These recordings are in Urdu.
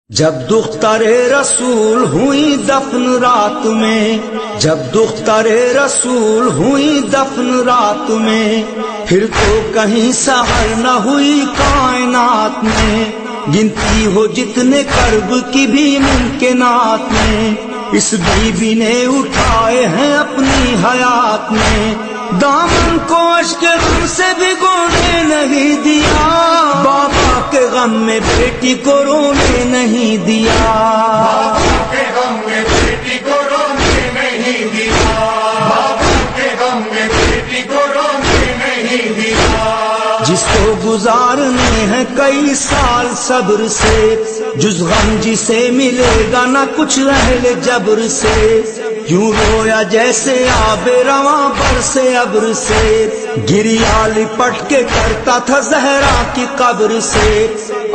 جب دختر رسول ہوئی دفن رات میں، جب دختر رسول ہوئی دفن رات میں، پھر تو کہیں سحر نہ ہوئی کائنات میں، گنتی ہو جتنے کرب کی بھی ممکنات میں، اس بی بی نے اٹھائے ہیں اپنی حیات میں، دامن کو اشک غم سے بھگونے نہیں دیا، بابا کے غم میں بیٹی کو رونے نہیں دیا، بابا کے غم میں بیٹی کو رونے نہیں دیا، بابا کے غم میں بیٹی کو رونے نہیں دیا، جس کو گزارنے ہیں کئی سال صبر سے، جز غم جسے ملے گا نہ کچھ اہل جبر سے، یوں رویا جیسے آب رواں برسے ابر سے، گریا لپٹ کے کرتا تھا زہرا کی قبر سے،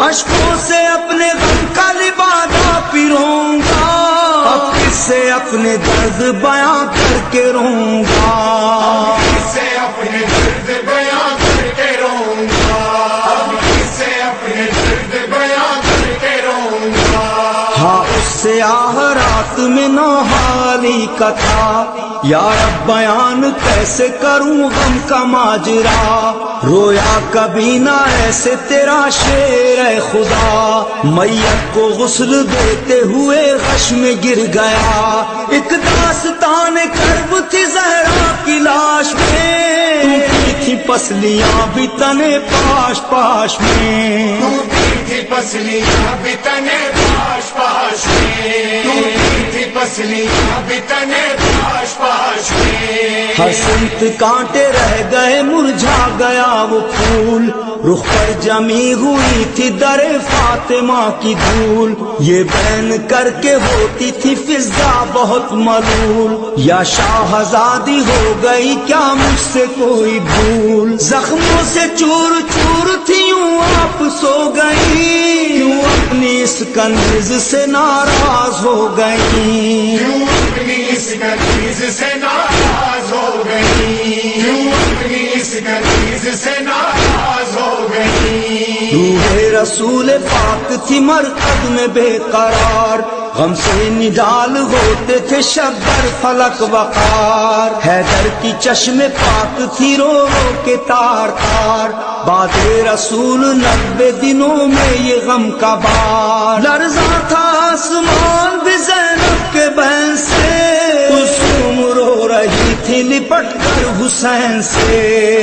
اشکوں سے اپنے غم کا لبادہ پیروں گا، اب کس سے اپنے درد بیاں کر کے روں گا، اسے اپنے درد بیاں کر کے روں گا، اب اسے اپنے درد بیاں کر کے روں گا، ہاں اس سے آہ رات میں نوحالی کا تھا، یا رب بیان کیسے کروں غم کا ماجرا، رویا کبھی نہ ایسے تیرا شیر اے خدا، میت کو غسل دیتے ہوئے غش میں گر گیا، ایک داستان کرب تھی زہرا کی لاش میں، ٹوٹی تھی پسلیاں بھی تنے پاش پاش میں، ٹوٹی تھی پسلیاں بھی تنے پاش پاش میں، ٹوٹی تھی پسلیاں بھی تنے پاش پاش میں، ہر سمت کانٹے رہ گئے مرجھا گیا وہ پھول، رخ پر جمی ہوئی تھی در فاطمہ کی دھول، یہ بین کر کے ہوتی تھی فضا بہت ملول، یا شاہزادی ہو گئی کیا مجھ سے کوئی بھول، زخموں سے چور چور تھی یوں آپ سو گئی، یوں اپنی اس کنیز سے ناراض ہو گئی، کیوں اپنی اس کنیز سے ناراض ہو گئی، کیوں اپنی اس کنیز سے ناراض ہو گئی، روح رسول پاک تھی مرقد میں بے قرار، غم سے نڈال ہوتے تھے شبر فلک وقار، حیدر کی چشم پاک تھی رو رو کے تار تار، بعد رسول 90 دنوں میں یہ غم کا بار، لرزا تھا آسمان بھی زینب کے بین سے، کلثوم رو رہی تھی لپٹ کر حسین سے۔